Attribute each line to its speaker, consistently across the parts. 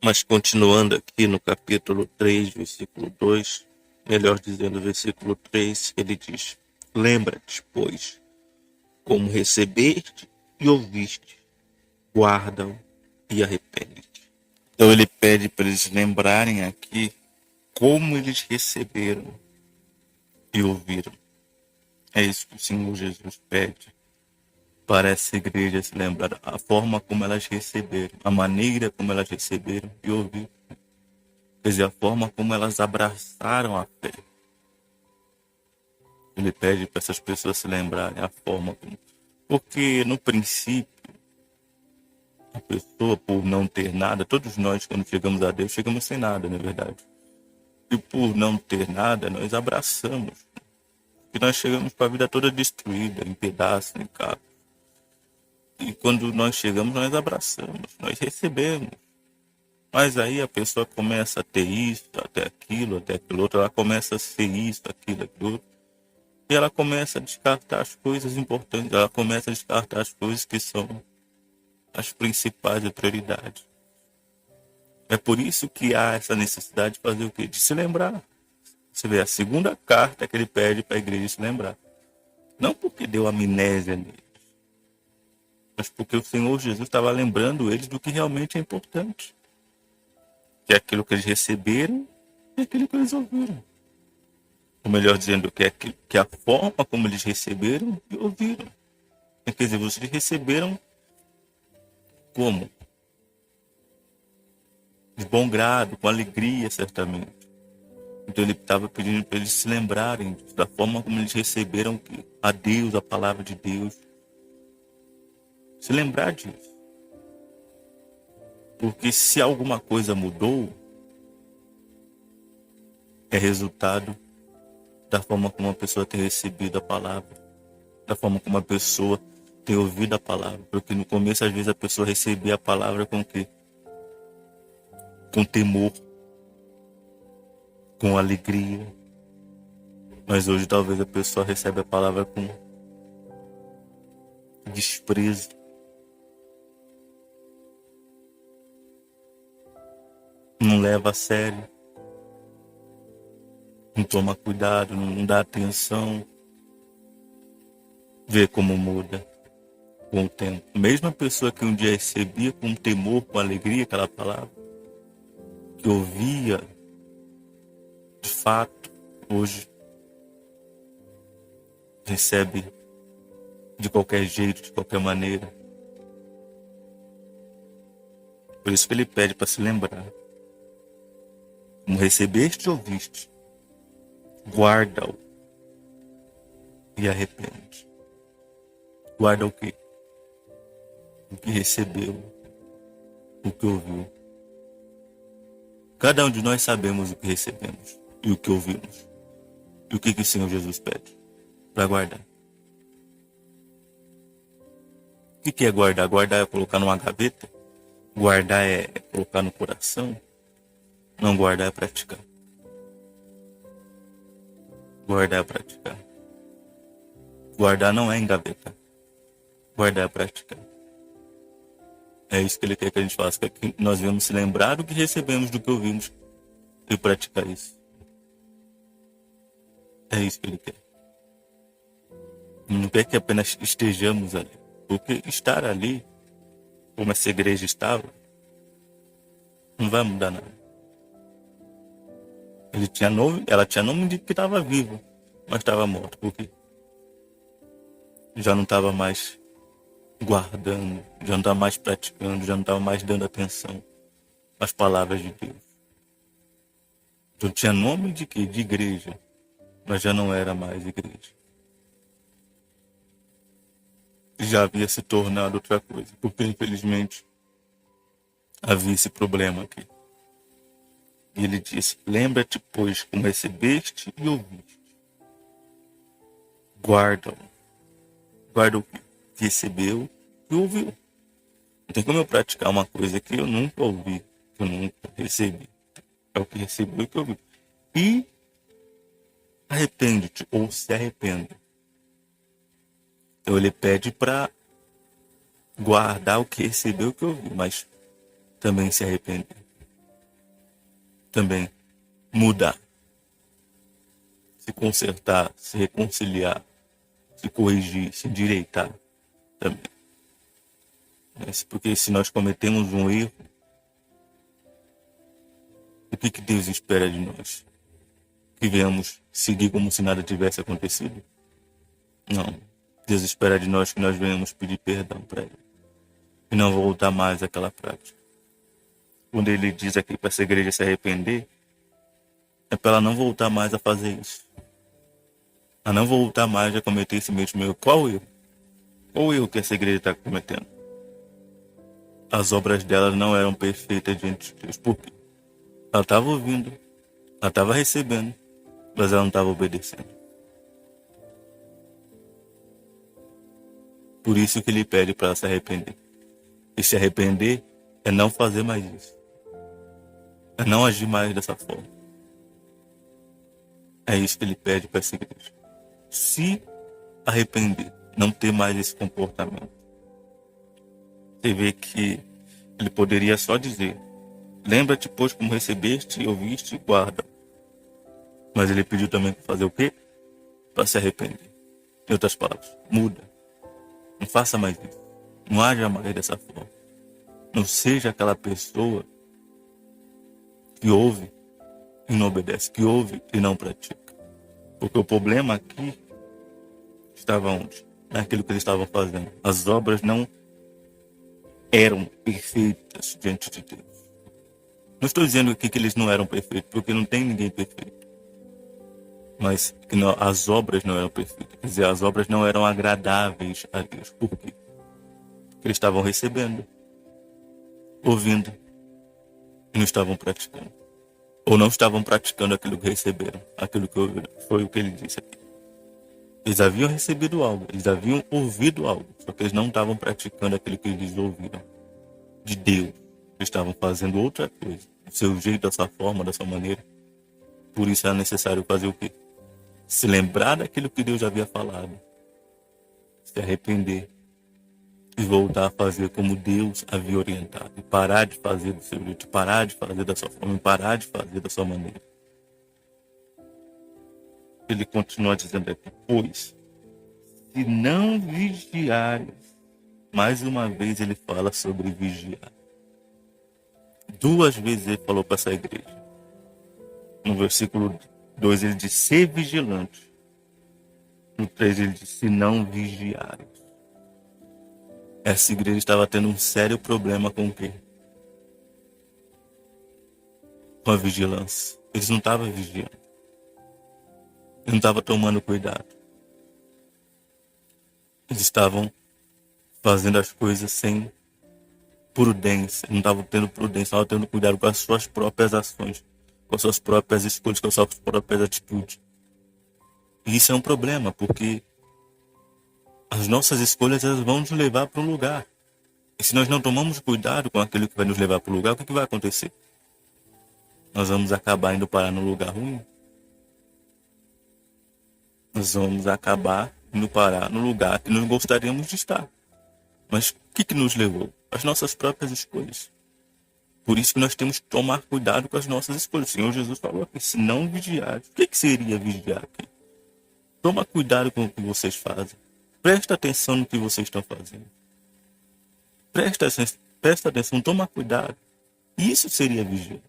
Speaker 1: Mas continuando aqui no capítulo 3, versículo 2, melhor dizendo, versículo 3, ele diz: Lembra-te, pois, como recebeste e ouviste, guarda-o e arrepende-te. Então ele pede para eles lembrarem aqui como eles receberam e ouviram. É isso que o Senhor Jesus pede para essa igreja se lembrar, a forma como elas receberam, a maneira como elas receberam e ouviram. Quer dizer, a forma como elas abraçaram a fé. Ele pede para essas pessoas se lembrarem a forma como. Porque no princípio, a pessoa, por não ter nada, todos nós, quando chegamos a Deus, chegamos sem nada, não é verdade? E por não ter nada, nós abraçamos. E nós chegamos com a vida toda destruída, em pedaços, em cacos. E quando nós chegamos, nós abraçamos, nós recebemos. Mas aí a pessoa começa a ter isso, até aquilo outro, ela começa a ser isso, aquilo outro. E ela começa a descartar as coisas importantes, ela começa a descartar as coisas que são as principais e prioridades. É por isso que há essa necessidade de fazer o quê? De se lembrar. Você vê a segunda carta que ele pede para a igreja se lembrar. Não porque deu amnésia neles, mas porque o Senhor Jesus estava lembrando eles do que realmente é importante. Que é aquilo que eles receberam e aquilo que eles ouviram. Ou melhor dizendo, que é a forma como eles receberam e ouviram. Quer dizer, vocês receberam como? De bom grado, com alegria, certamente. Então ele estava pedindo para eles se lembrarem da forma como eles receberam a Deus, a palavra de Deus. Se lembrar disso. Porque se alguma coisa mudou, é resultado da forma como a pessoa tem recebido a palavra, da forma como a pessoa tem ouvido a palavra. Porque no começo, às vezes, a pessoa recebia a palavra com o quê? Com temor, com alegria. Mas hoje talvez a pessoa recebe a palavra com desprezo. Não leva a sério. Não toma cuidado, não dá atenção. Vê como muda com o tempo. Mesmo a pessoa que um dia recebia com temor, com alegria aquela palavra, que ouvia de fato, hoje recebe de qualquer jeito, de qualquer maneira. Por isso que ele pede para se lembrar. Como recebeste e ouviste, guarda-o e arrepende. Guarda o quê? O que recebeu, o que ouviu. Cada um de nós sabemos o que recebemos e o que ouvimos. E o que o Senhor Jesus pede? Para guardar. O que é guardar? Guardar é colocar numa gaveta? Guardar é colocar no coração? Não, guardar é praticar. Guardar é praticar. Guardar não é engavetar. Guardar é praticar. É isso que ele quer que a gente faça. Que nós devemos se lembrar do que recebemos, do que ouvimos e praticar isso. É isso que ele quer. Não quer que apenas estejamos ali. Porque estar ali, como essa igreja estava, não vai mudar nada. Ela tinha nome de que estava vivo, mas estava morto. Por quê? Já não estava mais guardando, já não estava mais praticando, já não estava mais dando atenção às palavras de Deus. Então tinha nome de quê? De igreja, mas já não era mais igreja. Já havia se tornado outra coisa, porque infelizmente havia esse problema aqui. E ele disse: lembra-te, pois, como recebeste e ouviste. Guarda-o. Guarda o que recebeu e ouviu. Não tem como eu praticar uma coisa que eu nunca ouvi, que eu nunca recebi. É o que recebeu e o que ouviu. E arrepende-te, ou se arrependa. Então ele pede para guardar o que recebeu e o que ouviu, mas também se arrepender. também mudar, se consertar, se reconciliar, se corrigir, se endireitar também. Porque se nós cometemos um erro, o que Deus espera de nós? Que venhamos seguir como se nada tivesse acontecido? Não. Deus espera de nós que nós venhamos pedir perdão para Ele e não voltar mais àquela prática. Quando Ele diz aqui para essa igreja se arrepender, é para ela não voltar mais a fazer isso. A não voltar mais a cometer esse mesmo erro. Qual erro? Qual o erro que essa igreja está cometendo? As obras dela não eram perfeitas diante de Deus. Por quê? Ela estava ouvindo, ela estava recebendo, mas ela não estava obedecendo. Por isso que Ele pede para ela se arrepender. E se arrepender é não fazer mais isso. É não agir mais dessa forma. É isso que Ele pede para essa igreja. Se arrepender, não ter mais esse comportamento. Você vê que Ele poderia só dizer: lembra-te, pois, como recebeste e ouviste, guarda. Mas Ele pediu também para fazer o quê? Para se arrepender. Em outras palavras, muda. Não faça mais isso. Não haja mais dessa forma. Não seja aquela pessoa que ouve e não obedece, que ouve e não pratica. Porque o problema aqui estava onde? Naquilo que eles estavam fazendo. As obras não eram perfeitas diante de Deus. Não estou dizendo aqui que eles não eram perfeitos, porque não tem ninguém perfeito. Mas que não, as obras não eram perfeitas. Quer dizer, as obras não eram agradáveis a Deus. Por quê? Porque eles estavam recebendo, ouvindo, e não estavam praticando. Ou não estavam praticando aquilo que receberam, aquilo que ouviram. Foi o que ele disse aqui. Eles haviam recebido algo, eles haviam ouvido algo, só que eles não estavam praticando aquilo que eles ouviram de Deus. Eles estavam fazendo outra coisa, do seu jeito, da sua forma, da sua maneira. Por isso era necessário fazer o quê? Se lembrar daquilo que Deus havia falado, se arrepender e voltar a fazer como Deus havia orientado, e parar de fazer do seu jeito, parar de fazer da sua forma, parar de fazer da sua maneira. Ele continua dizendo aqui: pois, se não vigiares, mais uma vez ele fala sobre vigiar. 2 vezes ele falou para essa igreja. No versículo 2 ele diz: ser vigilante. No 3 ele diz: se não vigiares. Essa igreja estava tendo um sério problema com o quê? Com a vigilância. Eles não estavam vigiando. Eles não estavam tomando cuidado. Eles estavam fazendo as coisas sem prudência. Não estavam tendo prudência, estavam tendo cuidado com as suas próprias ações, com as suas próprias escolhas, com as suas próprias atitudes. E isso é um problema, porque as nossas escolhas elas vão nos levar para um lugar. E se nós não tomamos cuidado com aquilo que vai nos levar para o lugar, o que vai acontecer? Nós vamos acabar indo parar no lugar ruim. Nós vamos acabar indo parar no lugar que nós gostaríamos de estar. Mas o que nos levou? As nossas próprias escolhas. Por isso que nós temos que tomar cuidado com as nossas escolhas. O Senhor Jesus falou aqui: se não vigiar. O que seria vigiar aqui? Toma cuidado com o que vocês fazem. Presta atenção no que vocês estão fazendo. Presta atenção, toma cuidado. Isso seria vigiar.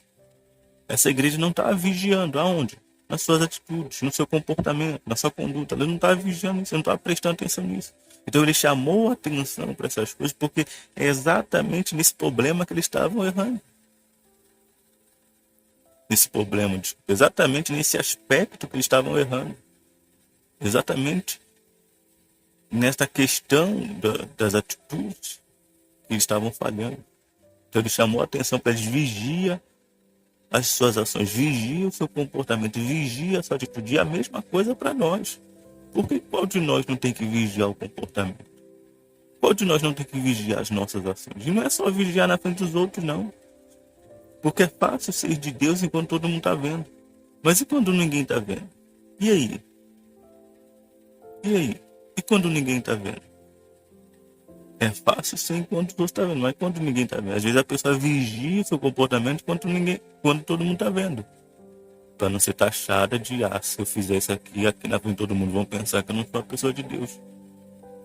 Speaker 1: Essa igreja não está vigiando. Aonde? Nas suas atitudes, no seu comportamento, na sua conduta. Ela não está vigiando isso, não está prestando atenção nisso. Então ele chamou a atenção para essas coisas, porque é exatamente nesse problema que eles estavam errando. Nesse problema, desculpa, exatamente nesse aspecto que eles estavam errando. Exatamente nessa questão das atitudes que eles estavam falhando. Então ele chamou a atenção para eles: vigia as suas ações, vigia o seu comportamento, vigia a sua atitude. E a mesma coisa para nós. Porque qual de nós não tem que vigiar o comportamento? Qual de nós não tem que vigiar as nossas ações? E não é só vigiar na frente dos outros, não. Porque é fácil ser de Deus enquanto todo mundo está vendo. Mas e quando ninguém está vendo? E aí? E aí? E quando ninguém está vendo? É fácil sim quando você está vendo, mas quando ninguém está vendo. Às vezes a pessoa vigia seu comportamento quando todo mundo está vendo. Para não ser taxada de, se eu fizer isso aqui na frente de todo mundo vão pensar que eu não sou a pessoa de Deus.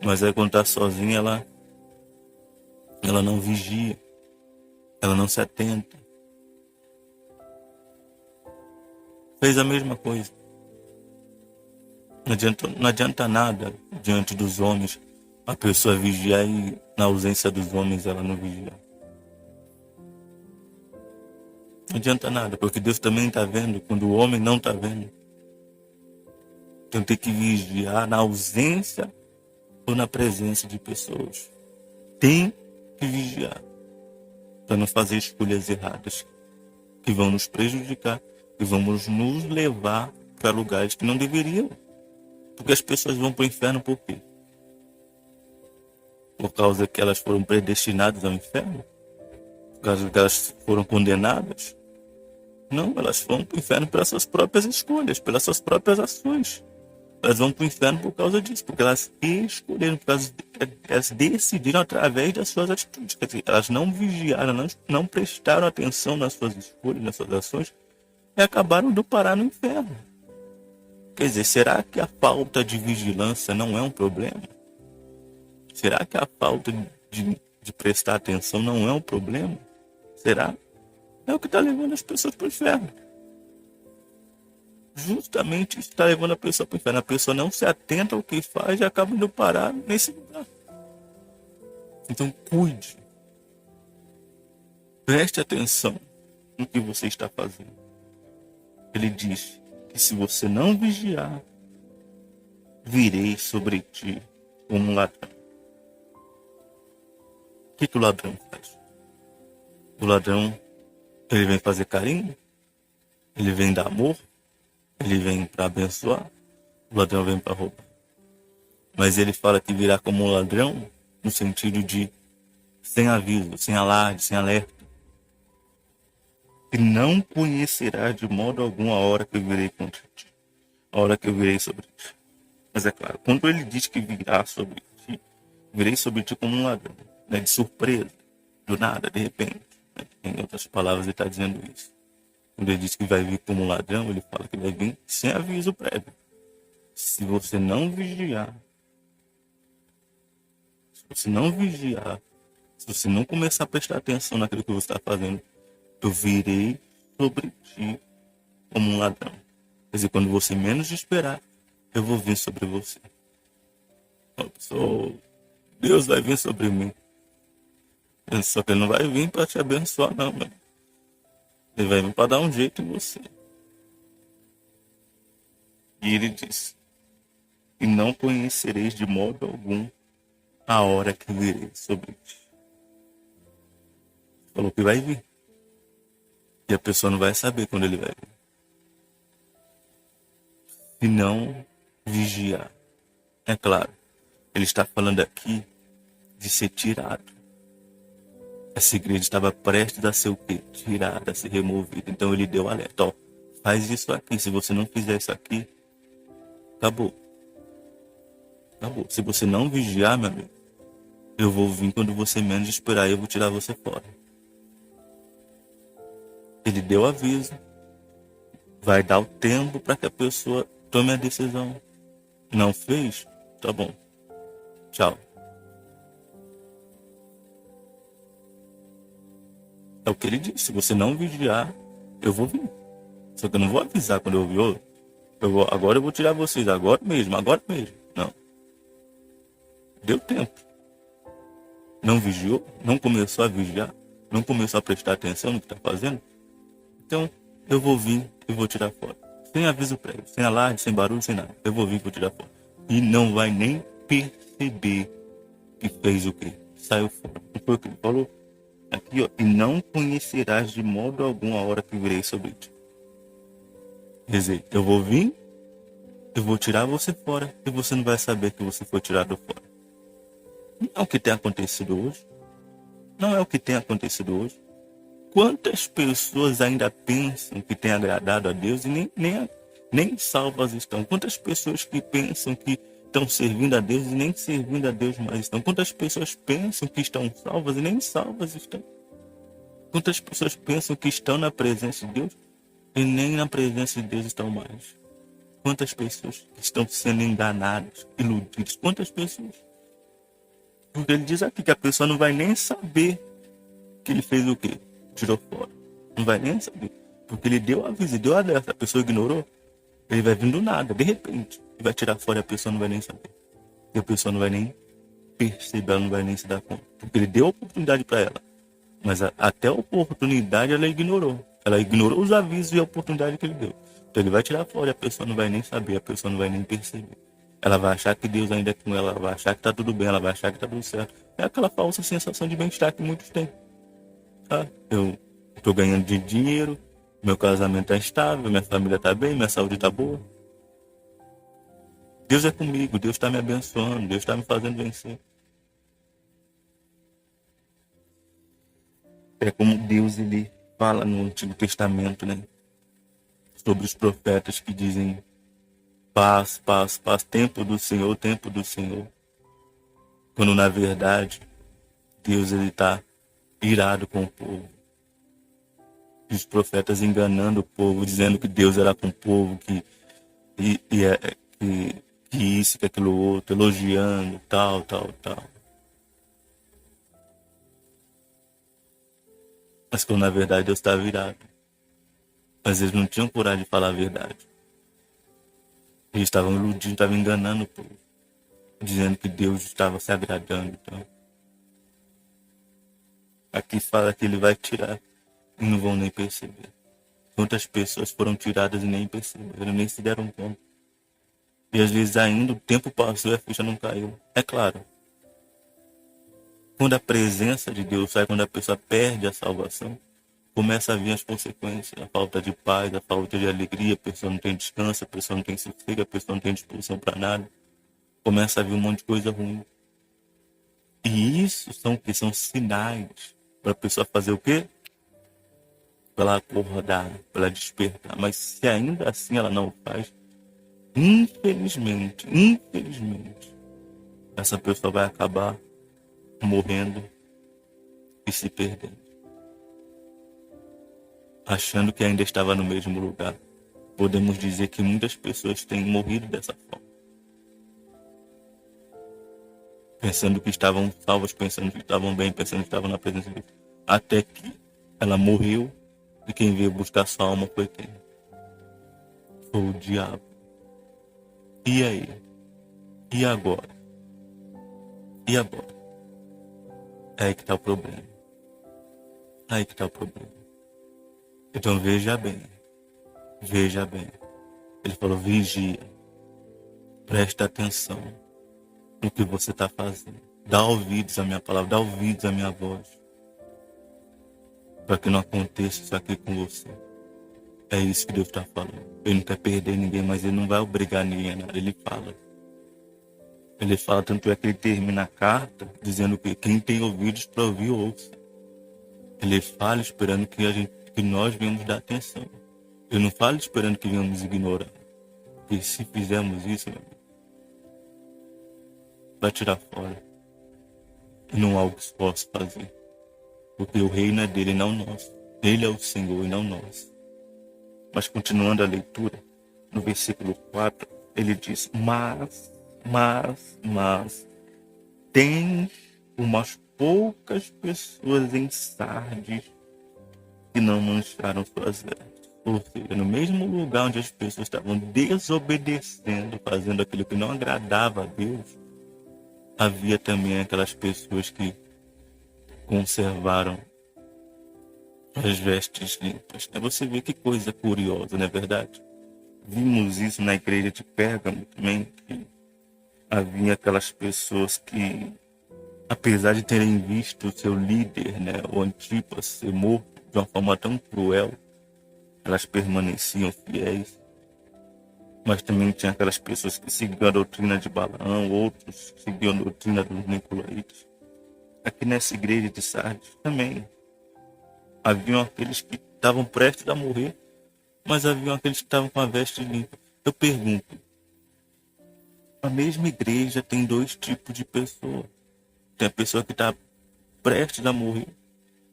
Speaker 1: Mas aí quando está sozinha, ela não vigia, ela não se atenta. Fez a mesma coisa. Não adianta nada diante dos homens a pessoa vigiar e na ausência dos homens ela não vigiar. Não adianta nada, porque Deus também está vendo quando o homem não está vendo. Então tem que vigiar na ausência ou na presença de pessoas. Tem que vigiar para não fazer escolhas erradas que vão nos prejudicar e vão nos levar para lugares que não deveriam. Porque as pessoas vão para o inferno por quê? Por causa que elas foram predestinadas ao inferno? Por causa que elas foram condenadas? Não, elas vão para o inferno pelas suas próprias escolhas, pelas suas próprias ações. Elas vão para o inferno por causa disso, porque elas escolheram, porque elas decidiram através das suas atitudes. Quer dizer, elas não vigiaram, não prestaram atenção nas suas escolhas, nas suas ações, e acabaram de parar no inferno. Quer dizer, será que a falta de vigilância não é um problema? Será que a falta de prestar atenção não é um problema? Será? É o que está levando as pessoas para o inferno. Justamente isso está levando a pessoa para o inferno. A pessoa não se atenta ao que faz e acaba indo parar nesse lugar. Então cuide. Preste atenção no que você está fazendo. Ele diz que se você não vigiar, virei sobre ti como um ladrão. O que o ladrão faz? O ladrão, ele vem fazer carinho, ele vem dar amor, ele vem para abençoar, o ladrão vem para roubar. Mas ele fala que virá como um ladrão no sentido de sem aviso, sem alarde, sem alerta. E não conhecerás de modo algum a hora que eu virei contra ti, a hora que eu virei sobre ti. Mas é claro, quando ele diz que virá sobre ti, virei sobre ti como um ladrão, né, de surpresa, do nada, de repente. Né? Em outras palavras, ele está dizendo isso. Quando ele diz que vai vir como um ladrão, ele fala que vai vir sem aviso prévio. Se você não vigiar, se você não começar a prestar atenção naquilo que você está fazendo, eu virei sobre ti como um ladrão. Quer dizer, quando você menos esperar, eu vou vir sobre você. Deus vai vir sobre mim. Só que ele não vai vir para te abençoar, não, mano. Ele vai vir para dar um jeito em você. E ele diz: e não conhecereis de modo algum a hora que virei sobre ti. Falou que vai vir. E a pessoa não vai saber quando ele vai vir. Se não vigiar. É claro, ele está falando aqui de ser tirado. Essa igreja estava prestes a ser o quê? Tirada, a ser removida. Então ele deu alerta. Ó, faz isso aqui. Se você não fizer isso aqui, acabou. Acabou. Se você não vigiar, meu amigo, eu vou vir quando você menos esperar e eu vou tirar você fora. Ele deu aviso. Vai dar o tempo para que a pessoa tome a decisão. Não fez? Tá bom. Tchau. É o que ele disse. Se você não vigiar, eu vou vir. Só que eu não vou avisar quando eu vir. Agora eu vou tirar vocês. Agora mesmo. Não. Deu tempo. Não vigiou. Não começou a vigiar. Não começou a prestar atenção no que está fazendo. Então, eu vou vir e vou tirar fora. Sem aviso prévio. Sem alarde, sem barulho, sem nada. Eu vou vir e vou tirar fora. E não vai nem perceber que fez o quê? Saiu fora. Não foi o que ele falou? Aqui, ó, e não conhecerás de modo algum a hora que virei sobre ti. Quer dizer, eu vou vir, eu vou tirar você fora e você não vai saber que você foi tirado fora. Não é o que tem acontecido hoje. Não é o que tem acontecido hoje. Quantas pessoas ainda pensam que tem agradado a Deus e nem salvas estão? Quantas pessoas que pensam que estão servindo a Deus e nem servindo a Deus mais estão. Quantas pessoas pensam que estão salvas e nem salvas estão? Quantas pessoas pensam que estão na presença de Deus e nem na presença de Deus estão mais? Quantas pessoas estão sendo enganadas, iludidas? Quantas pessoas? Porque ele diz aqui que a pessoa não vai nem saber que ele fez o quê? Tirou fora. Não vai nem saber. Porque ele deu a aviso, deu a alerta. A pessoa ignorou. Ele vai vir do nada, de repente. Ele vai tirar fora e a pessoa não vai nem saber. E a pessoa não vai nem perceber, ela não vai nem se dar conta. Porque ele deu a oportunidade para ela. Mas até a oportunidade ela ignorou. Ela ignorou os avisos e a oportunidade que ele deu. Então ele vai tirar fora e a pessoa não vai nem saber, a pessoa não vai nem perceber. Ela vai achar que Deus ainda é com ela, ela vai achar que tá tudo bem, ela vai achar que tá tudo certo. É aquela falsa sensação de bem-estar que muitos têm. Ah, eu tô ganhando de dinheiro, meu casamento tá estável, minha família tá bem, minha saúde tá boa. Deus é comigo, Deus está me abençoando, Deus está me fazendo vencer. É como Deus ele fala no Antigo Testamento, né? Sobre os profetas que dizem paz, paz, paz, tempo do Senhor, tempo do Senhor. Quando na verdade Deus ele está irado com o povo. E os profetas enganando o povo, dizendo que Deus era com o povo, que isso, que aquilo outro, elogiando, tal, tal, tal. Mas quando na verdade Deus estava irado. Mas eles não tinham coragem de falar a verdade. Eles estavam iludindo, estavam enganando o povo. Dizendo que Deus estava se agradando. Então, aqui fala que ele vai tirar e não vão nem perceber. Quantas pessoas foram tiradas e nem perceberam, nem se deram conta. E às vezes ainda o tempo passou e a ficha não caiu. É claro, quando a presença de Deus sai, quando a pessoa perde a salvação, começa a vir as consequências, a falta de paz, a falta de alegria, a pessoa não tem descanso, a pessoa não tem sossego, a pessoa não tem disposição para nada. Começa a vir um monte de coisa ruim. E isso são o que? São sinais para a pessoa fazer o quê? Para ela acordar, para ela despertar. Mas se ainda assim ela não o faz, infelizmente, essa pessoa vai acabar morrendo e se perdendo. Achando que ainda estava no mesmo lugar. Podemos dizer que muitas pessoas têm morrido dessa forma. Pensando que estavam salvas, pensando que estavam bem, pensando que estavam na presença de Deus. Até que ela morreu e quem veio buscar sua alma foi quem? Foi o diabo. E aí? E agora? E agora? É aí que está o problema. É aí que está o problema. Então veja bem. Veja bem. Ele falou, vigia. Presta atenção no que você está fazendo. Dá ouvidos à minha palavra, dá ouvidos à minha voz. Para que não aconteça isso aqui com você. É isso que Deus está falando. Ele não quer perder ninguém, mas ele não vai obrigar ninguém a nada. Ele fala. Ele fala, tanto é que ele termina a carta dizendo que quem tem ouvidos para ouvir, ouça. Ele fala esperando que nós venhamos dar atenção. Ele não fala esperando que venhamos ignorar. Porque se fizermos isso, meu amigo, vai tirar fora. E não há algo que se possa fazer. Porque o reino é dele, não nosso. Ele é o Senhor e não nós. Mas continuando a leitura, no versículo 4, ele diz, mas, tem umas poucas pessoas em Sardes que não mancharam suas vestes. Ou seja, no mesmo lugar onde as pessoas estavam desobedecendo, fazendo aquilo que não agradava a Deus, havia também aquelas pessoas que conservaram as vestes limpas. Você vê que coisa curiosa, não é verdade? Vimos isso na igreja de Pérgamo também, que havia aquelas pessoas que, apesar de terem visto o seu líder, né, o Antipas, ser morto de uma forma tão cruel, elas permaneciam fiéis. Mas também tinha aquelas pessoas que seguiam a doutrina de Balaão, outros que seguiam a doutrina dos Nicolaítas. Aqui nessa igreja de Sardes também haviam aqueles que estavam prestes a morrer, mas haviam aqueles que estavam com a veste limpa. Eu pergunto, A mesma igreja tem dois tipos de pessoa. Tem a pessoa que está prestes a morrer,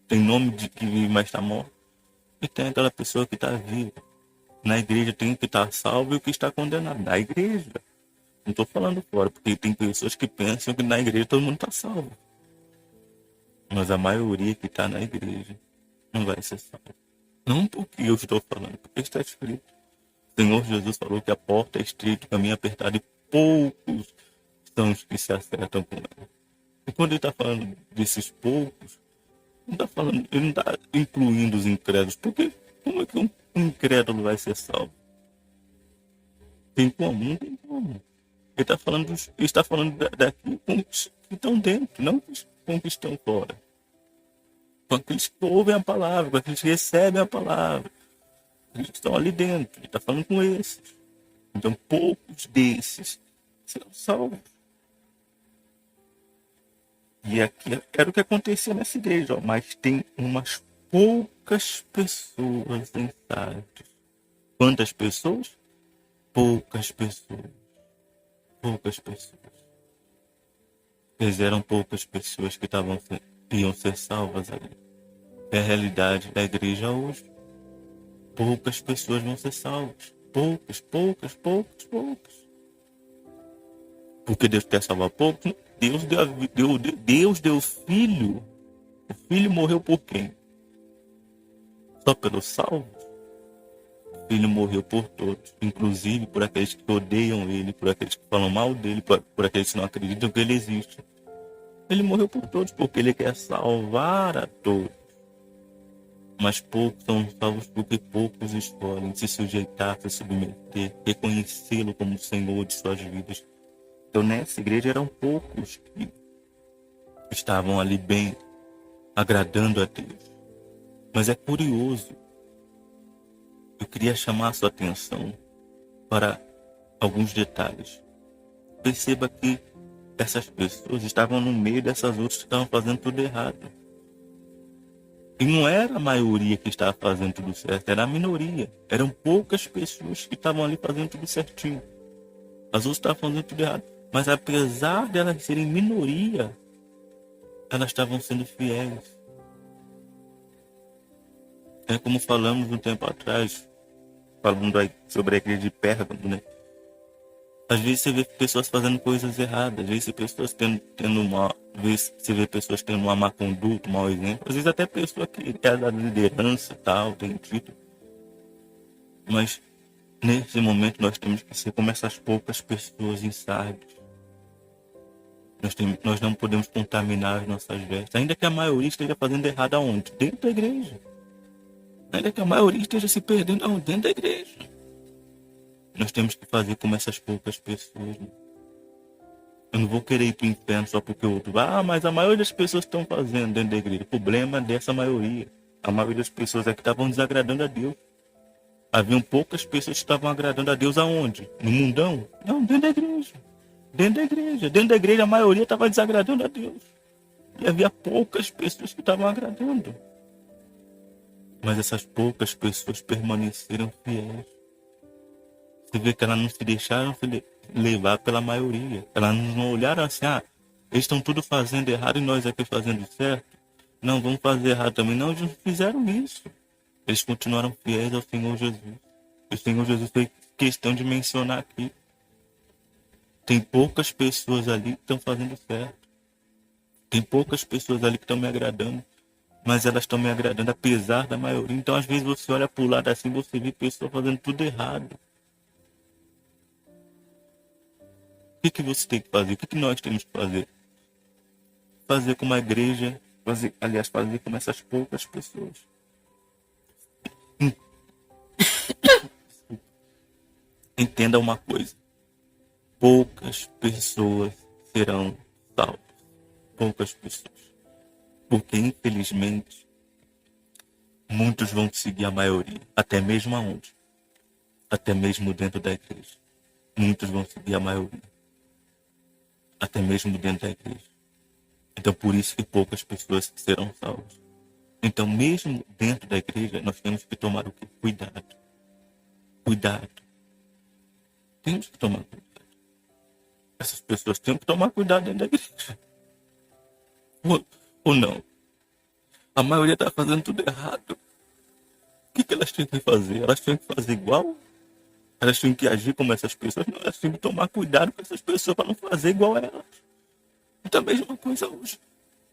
Speaker 1: tem nome de que vive, mas está morto. E tem aquela pessoa que está viva. Na igreja tem o que está salvo e o que está condenado. Na igreja. Não estou falando fora, porque tem pessoas que pensam que na igreja todo mundo está salvo. Mas a maioria que está na igreja não vai ser salvo. Não porque eu estou falando, porque está escrito. O Senhor Jesus falou que a porta é estreita, o caminho é apertado e poucos são os que se acertam com ela. E quando ele está falando desses poucos, não está falando, ele não está incluindo os incrédulos, porque como é que um incrédulo vai ser salvo? Tem como? Não tem como. Ele está falando daqui com os que estão dentro, não com os que estão fora. Com aqueles que ouvem a palavra, com aqueles que recebem a palavra. Eles estão ali dentro. Ele está falando com esses. Então, poucos desses serão salvos. E aqui era o que acontecia nessa igreja, ó, mas tem umas poucas pessoas em Sardes. Quantas pessoas? Poucas pessoas. Poucas pessoas. Eles eram poucas pessoas que iam ser salvas ali. É a realidade da igreja hoje. Poucas pessoas vão ser salvas. Poucas, poucas, poucas, poucas. Porque Deus quer salvar poucos? Deus deu o filho. O filho morreu por quem? Só pelos salvos? O filho morreu por todos, inclusive por aqueles que odeiam ele, por aqueles que falam mal dele, por aqueles que não acreditam que ele existe. Ele morreu por todos, porque ele quer salvar a todos. Mas poucos são salvos porque poucos escolhem se sujeitar, se submeter, reconhecê-lo como Senhor de suas vidas. Então nessa igreja eram poucos que estavam ali bem, agradando a Deus. Mas é curioso, eu queria chamar a sua atenção para alguns detalhes. Perceba que essas pessoas estavam no meio dessas outras que estavam fazendo tudo errado. E não era a maioria que estava fazendo tudo certo, era a minoria. Eram poucas pessoas que estavam ali fazendo tudo certinho. As outras estavam fazendo tudo errado. Mas apesar de elas serem minoria, elas estavam sendo fiéis. É como falamos um tempo atrás, falando aí sobre a igreja de Pérgamo, né? Às vezes você vê pessoas fazendo coisas erradas, às vezes você vê pessoas tendo uma má conduta, um mau exemplo, às vezes até pessoa que é da liderança e tal, tem título. Mas nesse momento nós temos que ser como essas poucas pessoas em Sardes. Nós não podemos contaminar as nossas vestes, ainda que a maioria esteja fazendo errado aonde? Dentro da igreja. Ainda que a maioria esteja se perdendo aonde? Dentro da igreja. Nós temos que fazer como essas poucas pessoas. Né? Eu não vou querer ir para o inferno só porque o outro vai. Mas a maioria das pessoas estão fazendo dentro da igreja. O problema é dessa maioria. A maioria das pessoas é que estavam desagradando a Deus. Haviam poucas pessoas que estavam agradando a Deus aonde? No mundão? Não, dentro da igreja. Dentro da igreja. Dentro da igreja a maioria estava desagradando a Deus. E havia poucas pessoas que estavam agradando. Mas essas poucas pessoas permaneceram fiéis. Você vê que elas não se deixaram levar pela maioria. Elas não olharam assim, eles estão tudo fazendo errado e nós aqui fazendo certo. Não, vamos fazer errado também. Não, eles não fizeram isso. Eles continuaram fiéis ao Senhor Jesus. O Senhor Jesus fez questão de mencionar aqui. Tem poucas pessoas ali que estão fazendo certo. Tem poucas pessoas ali que estão me agradando. Mas elas estão me agradando apesar da maioria. Então, às vezes, você olha para o lado assim, você vê pessoas fazendo tudo errado. O que você tem que fazer? O que nós temos que fazer? Fazer como a igreja, fazer como essas poucas pessoas. Entenda uma coisa. Poucas pessoas serão salvas. Poucas pessoas. Porque, infelizmente, muitos vão seguir a maioria. Até mesmo aonde? Até mesmo dentro da igreja. Muitos vão seguir a maioria. Até mesmo dentro da igreja. Então, por isso que poucas pessoas serão salvas. Então, mesmo dentro da igreja, nós temos que tomar o quê? Cuidado. Cuidado. Temos que tomar cuidado. Essas pessoas têm que tomar cuidado dentro da igreja. Ou, ou não. A maioria está fazendo tudo errado. O que elas têm que fazer? Elas têm que fazer igual? Elas têm que agir como essas pessoas? Não, elas têm que tomar cuidado com essas pessoas para não fazer igual a elas. Então a mesma coisa hoje.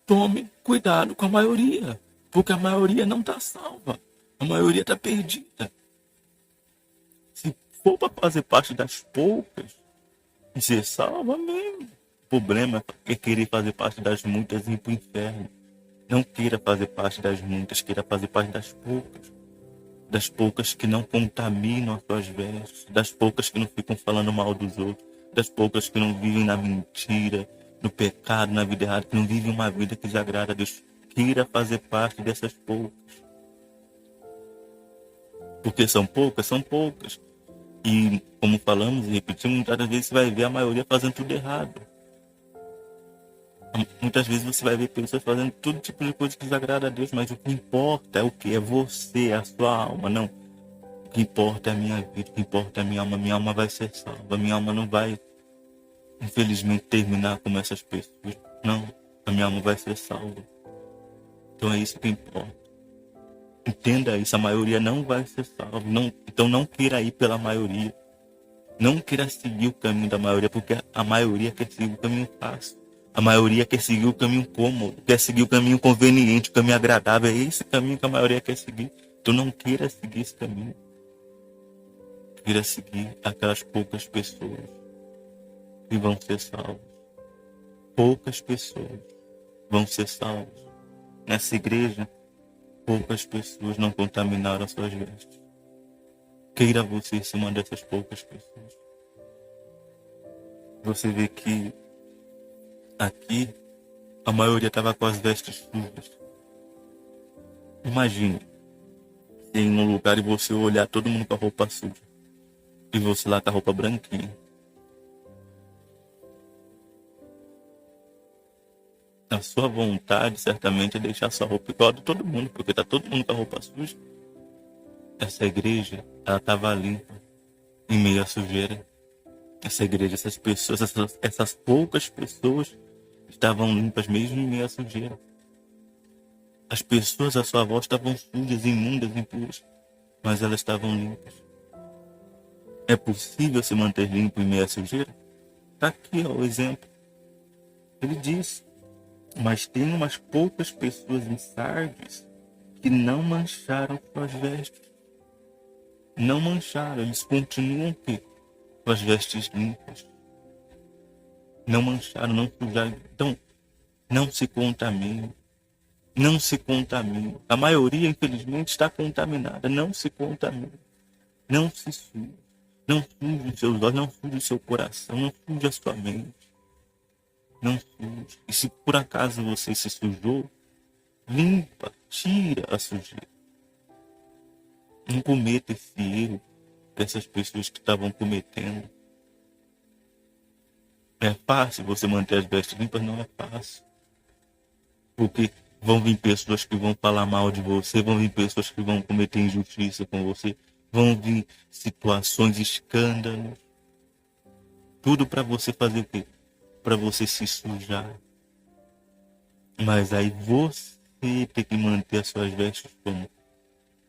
Speaker 1: Tome cuidado com a maioria. Porque a maioria não está salva. A maioria está perdida. Se for para fazer parte das poucas e ser salva, mesmo. O problema é querer fazer parte das muitas e ir para o inferno. Não queira fazer parte das muitas, queira fazer parte das poucas. Das poucas que não contaminam as suas vestes, das poucas que não ficam falando mal dos outros, das poucas que não vivem na mentira, no pecado, na vida errada, que não vivem uma vida que desagrada a Deus. Queira fazer parte dessas poucas. Porque são poucas, são poucas. E, como falamos e repetimos, muitas vezes você vai ver a maioria fazendo tudo errado. Muitas vezes você vai ver pessoas fazendo todo tipo de coisa que desagrada a Deus, mas o que importa é o que? É você, é a sua alma, não. O que importa é a minha vida, o que importa é a minha alma vai ser salva, a minha alma não vai, infelizmente, terminar como essas pessoas. Não, a minha alma vai ser salva. Então é isso que importa. Entenda isso, a maioria não vai ser salva. Não, então não queira ir pela maioria. Não queira seguir o caminho da maioria, porque a maioria quer seguir o caminho fácil. A maioria quer seguir o caminho cômodo, quer seguir o caminho conveniente, o caminho agradável. É esse caminho que a maioria quer seguir. Então não queira seguir esse caminho. Queira seguir aquelas poucas pessoas que vão ser salvas. Poucas pessoas vão ser salvas. Nessa igreja, poucas pessoas não contaminaram as suas vestes. Queira você ser uma dessas poucas pessoas. Você vê que aqui a maioria estava com as vestes sujas. Imagine ir em um lugar e você olhar todo mundo com a roupa suja. E você lá com a roupa branquinha. A sua vontade certamente é deixar sua roupa igual a de todo mundo, porque está todo mundo com a roupa suja. Essa igreja, ela estava limpa, em meio à sujeira. Essa igreja, essas pessoas, essas poucas pessoas estavam limpas mesmo em meio à sujeira. As pessoas à sua volta estavam sujas, imundas, impuras, mas elas estavam limpas. É possível se manter limpo em meio à sujeira? Está aqui ó, o exemplo. Ele diz, mas tem umas poucas pessoas em Sardes que não mancharam suas vestes. Não mancharam, eles continuam com as vestes limpas. Não mancharam, não sujaram. Então, não se contamine. Não se contamine. A maioria, infelizmente, está contaminada. Não se contamine. Não se suje. Não suje os seus olhos, não suje o seu coração, não suje a sua mente. Não suje. E se por acaso você se sujou, limpa, tira a sujeira. Não cometa esse erro que essas pessoas que estavam cometendo. É fácil você manter as vestes limpas? Não é fácil. Porque vão vir pessoas que vão falar mal de você, vão vir pessoas que vão cometer injustiça com você, vão vir situações, escândalos. Tudo para você fazer o quê? Para você se sujar. Mas aí você tem que manter as suas vestes como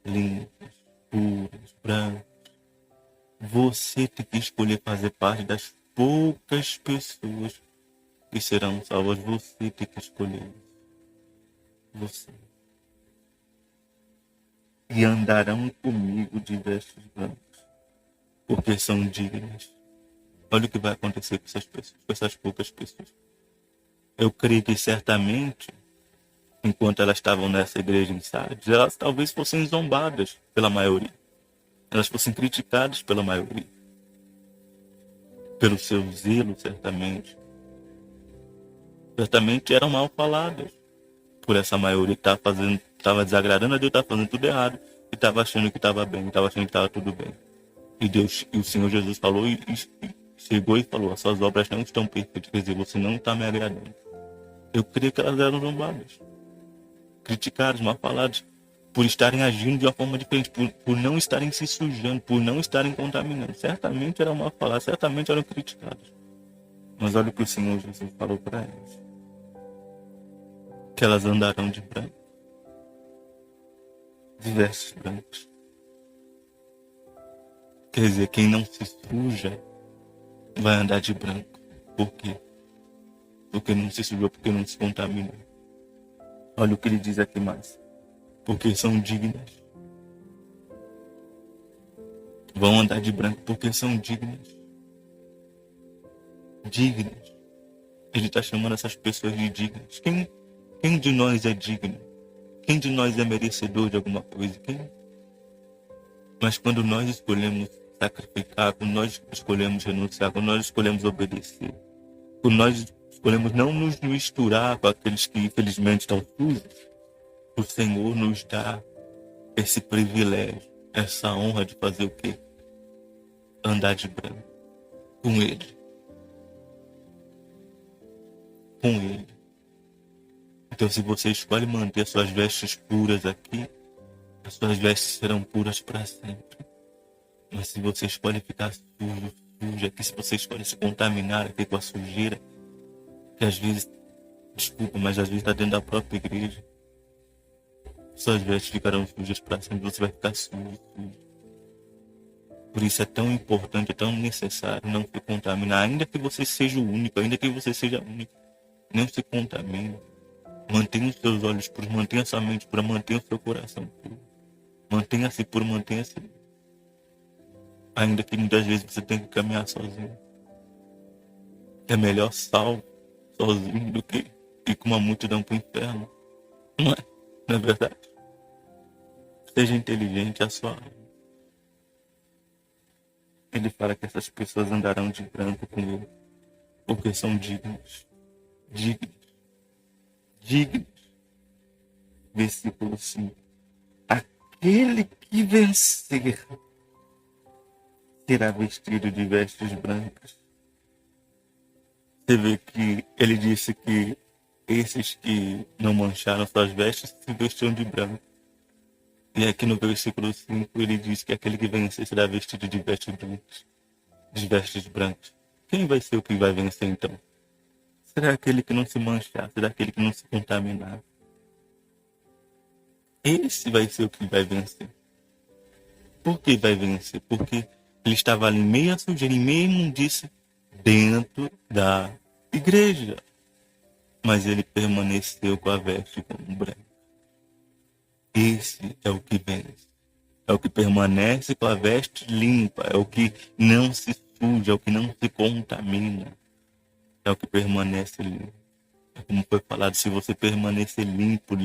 Speaker 1: limpas, puras, brancas. Você tem que escolher fazer parte das poucas pessoas que serão salvas. Você tem que escolher isso. Você. E andarão comigo de vestes brancas, porque são dignas. Olha o que vai acontecer com essas pessoas, com essas poucas pessoas. Eu creio que certamente, enquanto elas estavam nessa igreja em Sardes, elas talvez fossem zombadas pela maioria. Elas fossem criticadas pela maioria. Pelo seu zelo, certamente. Certamente eram mal faladas por essa maioria que estava desagradando a Deus, estava fazendo tudo errado, e estava achando que estava bem, estava achando que estava tudo bem. E Deus, e o Senhor Jesus falou e chegou e falou, as suas obras não estão perfeitas, quer dizer, você não está me agradando. Eu creio que elas eram zombadas, criticadas, mal faladas, por estarem agindo de uma forma diferente, por não estarem se sujando, por não estarem contaminando. Certamente eram mal faladas, certamente eram criticadas. Mas olha o que o Senhor Jesus falou para elas. Que elas andarão de branco, de vestes brancas. Quer dizer, quem não se suja vai andar de branco. Por quê? Porque não se sujou, porque não se contaminou. Olha o que ele diz aqui mais. Porque são dignas. Vão andar de branco porque são dignas. Dignas. Ele está chamando essas pessoas de dignas. Quem de nós é digno? Quem de nós é merecedor de alguma coisa? Quem? Mas quando nós escolhemos sacrificar, quando nós escolhemos renunciar, quando nós escolhemos obedecer, quando nós escolhemos não nos misturar com aqueles que infelizmente estão sujos, o Senhor nos dá esse privilégio, essa honra de fazer o quê? Andar de branco com Ele. Com Ele. Então, se você escolhe manter suas vestes puras aqui, as suas vestes serão puras para sempre. Mas se você escolhe ficar suja aqui, se você escolhe se contaminar aqui com a sujeira, que às vezes, desculpa, mas às vezes está dentro da própria igreja, suas vestes ficarão sujas para sempre, você vai ficar sujo. Por isso é tão importante, é tão necessário não se contaminar, ainda que você seja o único, ainda que você seja único, não se contamine. Mantenha os seus olhos puros, mantenha sua mente pura, mantenha o seu coração puro. Mantenha-se puro, mantenha-se. Ainda que muitas vezes você tenha que caminhar sozinho. É melhor salvo sozinho do que ir com uma multidão para o inferno. Não é? Não é verdade? Seja inteligente a sua alma. Ele fala que essas pessoas andarão de branco com ele, porque são dignos. Dignos. Dignos. Versículo 5. Aquele que vencer será vestido de vestes brancas. Você vê que ele disse que esses que não mancharam suas vestes se vestiam de branco. E aqui no versículo 5 ele diz que aquele que vencer será vestido de vestes brancas. De vestes brancas. Quem vai ser o que vai vencer então? Será aquele que não se manchar? Será aquele que não se contaminar? Esse vai ser o que vai vencer. Por que vai vencer? Porque ele estava ali meia sujeira, em meia imundícia, dentro da igreja. Mas ele permaneceu com a veste como branca. Esse é o que vence. É o que permanece com a veste limpa. É o que não se suja, é o que não se contamina. É o que permanece limpo. É como foi falado, se você permanecer limpa,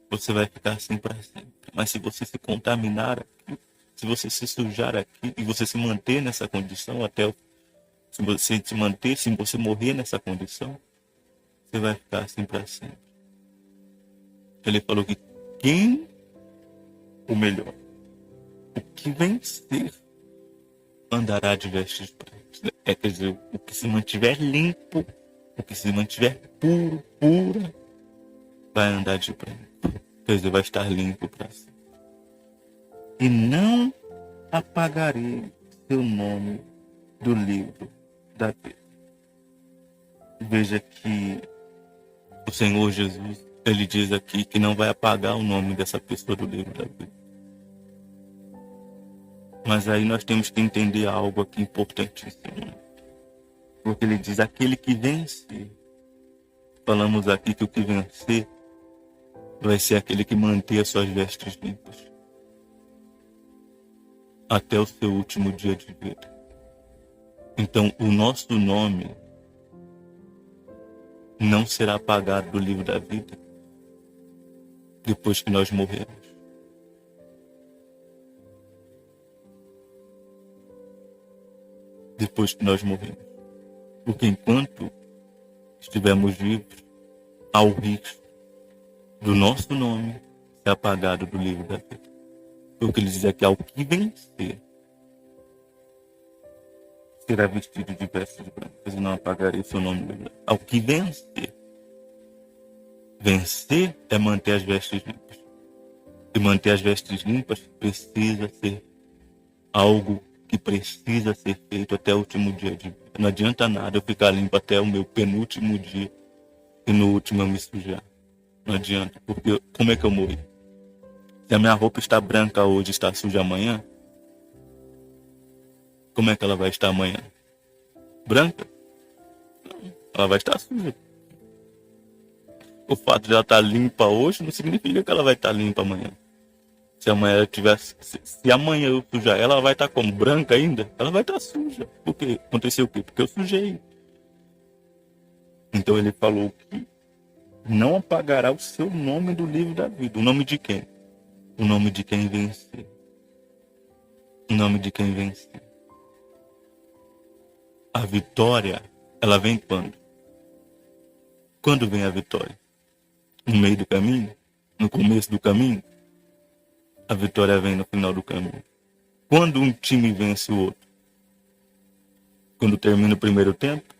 Speaker 1: você vai ficar assim para sempre. Mas se você se contaminar aqui, se você se sujar aqui e você se manter nessa condição se você se manter, se você morrer nessa condição, você vai ficar assim para sempre. Ele falou que o melhor, o que vencer, andará de vestes brancas. Quer dizer, o que se mantiver limpo, o que se mantiver puro, pura, vai andar de branco. Quer dizer, vai estar limpo para sempre. E não apagarei seu nome do livro da vida. Veja que o Senhor Jesus, ele diz aqui que não vai apagar o nome dessa pessoa do livro da vida. Mas aí nós temos que entender algo aqui importantíssimo. Porque ele diz, aquele que vencer. Falamos aqui que o que vencer vai ser aquele que mantém as suas vestes limpas até o seu último dia de vida. Então, o nosso nome não será apagado do livro da vida depois que nós morrermos. Depois que nós morrermos. Porque enquanto estivermos vivos, há o risco do nosso nome ser apagado do livro da vida. O que ele diz aqui, ao que vencer, será vestido de vestes brancas e não apagarei seu nome do livro. Ao que vencer. Vencer é manter as vestes limpas. E manter as vestes limpas precisa ser algo que precisa ser feito até o último dia de vida. Não adianta nada eu ficar limpo até o meu penúltimo dia e no último eu me sujar. Não adianta, porque como é que eu morri? Se a minha roupa está branca hoje e está suja amanhã, como é que ela vai estar amanhã? Branca? Ela vai estar suja. O fato de ela estar limpa hoje não significa que ela vai estar limpa amanhã. Se amanhã ela tiver, se amanhã eu sujar ela, vai estar como branca ainda? Ela vai estar suja. Por quê? Aconteceu o quê? Porque eu sujei. Então ele falou que não apagará o seu nome do livro da vida. O nome de quem? O nome de quem vencer. O nome de quem vencer. A vitória, ela vem quando? Quando vem a vitória? No meio do caminho? No começo do caminho? A vitória vem no final do caminho. Quando um time vence o outro? Quando termina o primeiro tempo?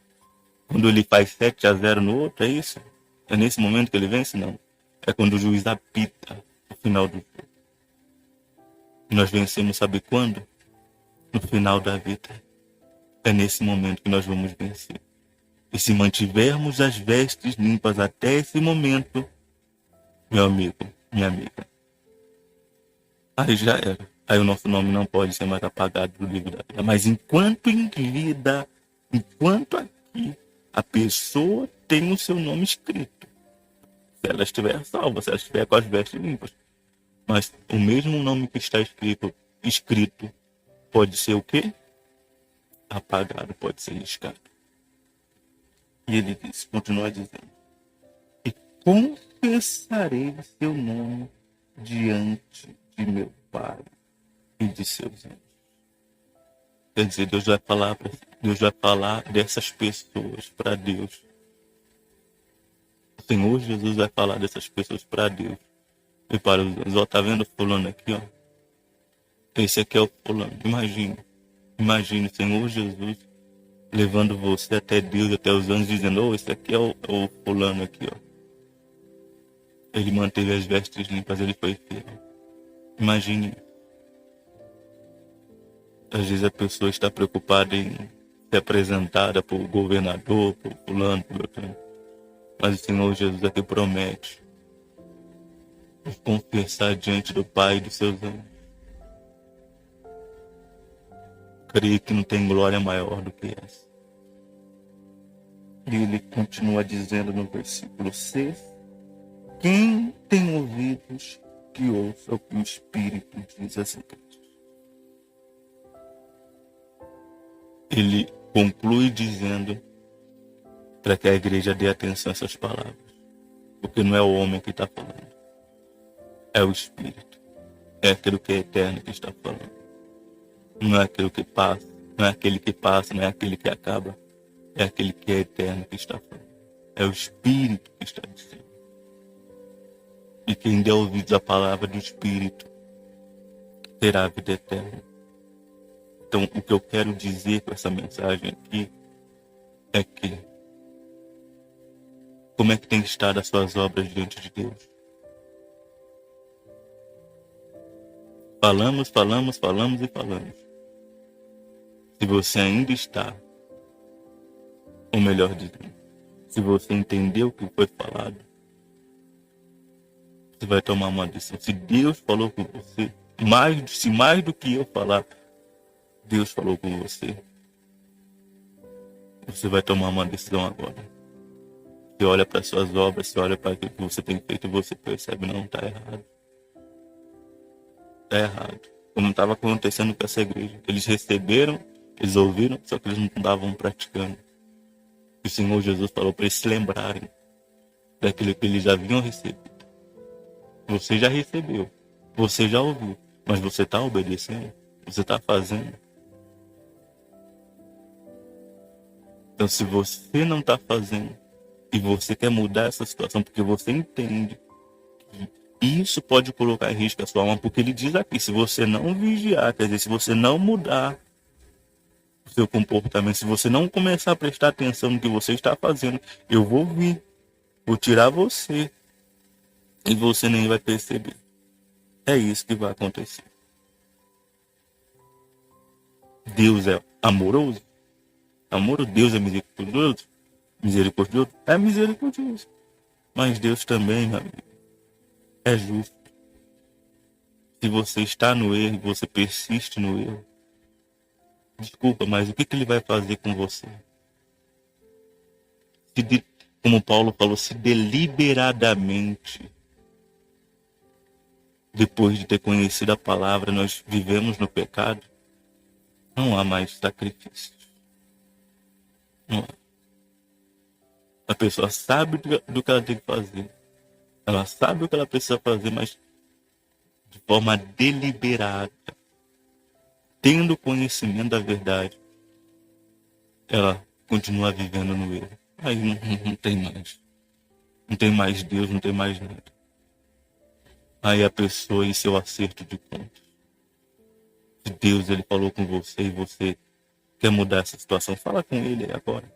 Speaker 1: Quando ele faz 7-0 no outro? É isso? É nesse momento que ele vence? Não. É quando o juiz apita o final do jogo. Nós vencemos, sabe quando? No final da vida. É nesse momento que nós vamos vencer. E se mantivermos as vestes limpas até esse momento, meu amigo, minha amiga, aí já era. Aí o nosso nome não pode ser mais apagado do livro da vida. Mas enquanto em vida, enquanto aqui, a pessoa tem o seu nome escrito. Se ela estiver salva, se ela estiver com as vestes limpas. Mas o mesmo nome que está escrito pode ser o quê? Apagado, pode ser riscado. E ele diz, continua dizendo, e confessarei seu nome diante de meu Pai e de seus anjos. Quer dizer, Deus vai falar dessas pessoas para Deus. O Senhor Jesus vai falar dessas pessoas para Deus. E para os anjos, ó, tá vendo o fulano aqui, ó? Esse aqui é o fulano. Imagine o Senhor Jesus levando você até Deus, até os anjos, dizendo, esse aqui é o fulano aqui, ó. Ele manteve as vestes limpas, ele foi fiel. Imagine. Às vezes a pessoa está preocupada em ser apresentada por governador, por fulano, por outro. Mas o Senhor Jesus aqui promete confessar diante do Pai e dos seus anjos. Creio que não tem glória maior do que essa. E ele continua dizendo no versículo 6, quem tem ouvidos que ouça o que o Espírito diz às igrejas. Ele conclui dizendo para que a igreja dê atenção a essas palavras. Porque não é o homem que está falando. É o Espírito. É aquilo que é eterno que está falando. Não é aquilo que passa. Não é aquele que passa, não é aquele que acaba. É aquele que é eterno que está falando. É o Espírito que está dizendo. E quem der ouvidos à palavra do Espírito terá a vida eterna. Então, o que eu quero dizer com essa mensagem aqui é que como é que tem estado as suas obras diante de Deus? Falamos e falamos. Se você ainda está, ou melhor dizendo, se você entendeu o que foi falado, você vai tomar uma decisão. Se Deus falou com você, se mais do que eu falar, Deus falou com você, você vai tomar uma decisão agora. Você olha para suas obras, você olha para aquilo que você tem feito e você percebe, não, está errado. Está errado. Como estava acontecendo com essa igreja. Eles receberam, eles ouviram, só que eles não estavam praticando. E o Senhor Jesus falou para eles se lembrarem daquilo que eles já haviam recebido. Você já recebeu, você já ouviu, mas você está obedecendo, você está fazendo. Então, se você não está fazendo e você quer mudar essa situação, porque você entende que isso pode colocar em risco a sua alma, porque ele diz aqui, se você não vigiar, quer dizer, se você não mudar o seu comportamento, se você não começar a prestar atenção no que você está fazendo, eu vou vir, vou tirar você e você nem vai perceber. É isso que vai acontecer. Deus é amoroso? Deus é misericordioso? Misericordioso? É misericordioso. Mas Deus também, meu amigo, é justo. Se você está no erro e você persiste no erro, desculpa, mas o que ele vai fazer com você? Como Paulo falou, se deliberadamente, depois de ter conhecido a palavra, nós vivemos no pecado, não há mais sacrifício. Não há. A pessoa sabe do que ela tem que fazer. Ela sabe o que ela precisa fazer, mas de forma deliberada, tendo conhecimento da verdade, ela continua vivendo no erro. Aí não tem mais. Não tem mais Deus, não tem mais nada. Aí a pessoa e seu acerto de contas. Se Deus ele falou com você e você quer mudar essa situação, fala com ele agora.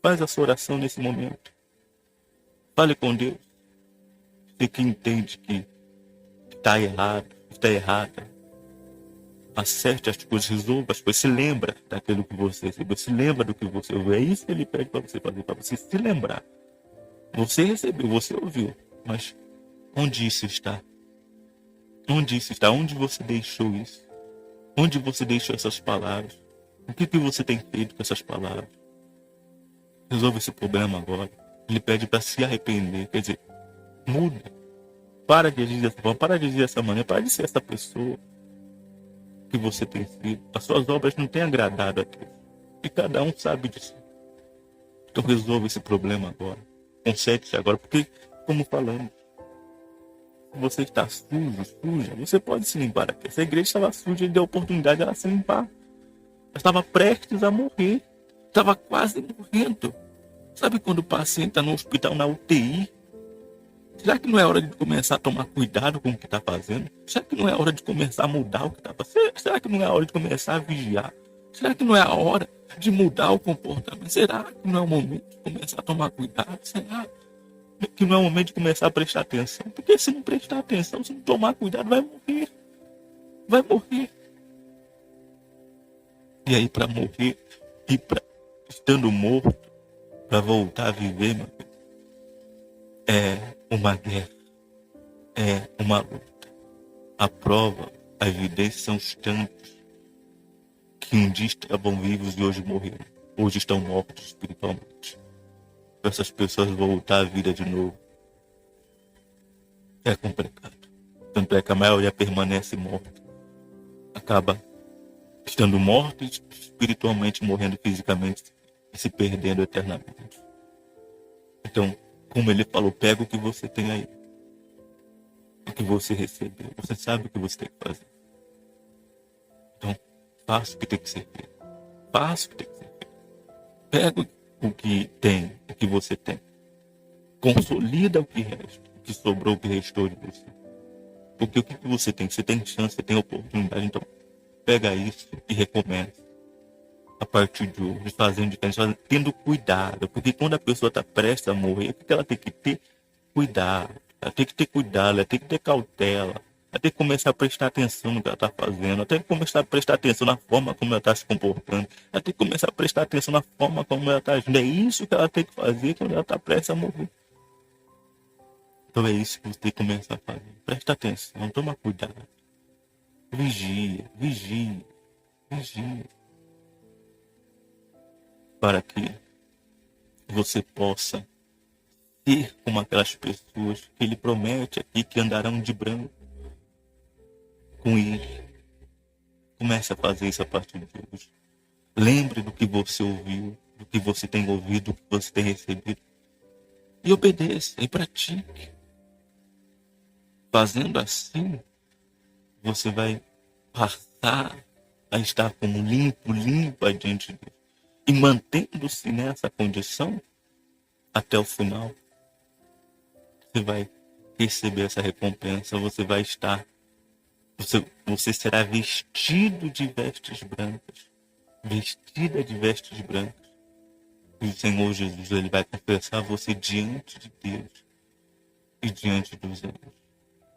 Speaker 1: Faz a sua oração nesse momento. Fale com Deus. Você que entende que está errado, está errada. Acerte as coisas, resolva as coisas. Se lembra daquilo que você recebeu. Se lembra do que você ouviu. É isso que ele pede para você fazer, para você se lembrar. Você recebeu, você ouviu. Mas onde isso está? Onde isso está? Onde você deixou isso? Onde você deixou essas palavras? O que você tem feito com essas palavras? Resolva esse problema agora. Ele pede para se arrepender. Quer dizer, muda. Para de agir dessa forma, para de agir dessa maneira, para de ser essa pessoa que você tem sido. As suas obras não têm agradado a Deus. E cada um sabe disso. Então resolva esse problema agora. Conserte-se agora. Porque, como falamos, se você está suja, você pode se limpar aqui. Essa igreja estava suja e deu a oportunidade de ela se limpar. Ela estava prestes a morrer. Estava quase morrendo. Sabe quando o paciente está no hospital, na UTI? Será que não é hora de começar a tomar cuidado com o que está fazendo? Será que não é hora de começar a mudar o que está fazendo? Será que não é hora de começar a vigiar? Será que não é a hora de mudar o comportamento? Será que não é o momento de começar a tomar cuidado? Será que não é o momento de começar a prestar atenção? Porque se não prestar atenção, se não tomar cuidado, vai morrer. Vai morrer. E aí, para morrer, e estando morto, para voltar a viver, meu amigo, é uma guerra, é uma luta. A prova, a evidência são os tantos que um dia estavam vivos e hoje morreram. Hoje estão mortos espiritualmente. Para essas pessoas voltar à vida de novo é complicado. Tanto é que a maioria permanece morta. Acaba estando morto espiritualmente, morrendo fisicamente e se perdendo eternamente. Então, como ele falou, pega o que você tem aí. O que você recebeu. Você sabe o que você tem que fazer. Então, faça o que tem que ser feito. Faça o que tem que ser feito. Pega o que tem, o que você tem. Consolida o que resta, o que sobrou, o que restou de você. Porque o que você tem? Você tem chance, você tem oportunidade. Então, pega isso e recomece. A partir de hoje, fazendo diferença, tendo cuidado. Porque quando a pessoa está prestes a morrer, o que ela tem que ter? Cuidado. Ela tem que ter cuidado, ela tem que ter cautela. Ela tem que começar a prestar atenção no que ela está fazendo. Ela tem que começar a prestar atenção na forma como ela está se comportando. Ela tem que começar a prestar atenção na forma como ela está agindo. É isso que ela tem que fazer quando ela está prestes a morrer. Então é isso que você tem que começar a fazer. Presta atenção, toma cuidado. Vigia, vigia, vigia. Para que você possa ser como aquelas pessoas que ele promete aqui que andarão de branco com ele. Comece a fazer isso a partir de hoje. Lembre do que você ouviu, do que você tem ouvido, do que você tem recebido. E obedeça, e pratique. Fazendo assim, você vai passar a estar como limpo diante de Deus. E mantendo-se nessa condição, até o final, você vai receber essa recompensa, você vai estar, você será vestido de vestes brancas, vestida de vestes brancas. E o Senhor Jesus, ele vai confessar você diante de Deus e diante dos anjos.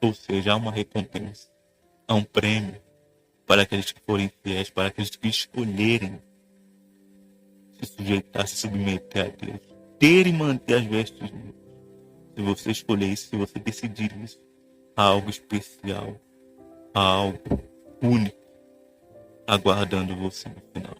Speaker 1: Ou seja, há uma recompensa, há um prêmio para aqueles que forem fiéis, para aqueles que escolherem se sujeitar, se submeter a Deus, ter e manter as vestes de Deus. Se você escolher isso, se você decidir isso, há algo especial, há algo único aguardando você no final.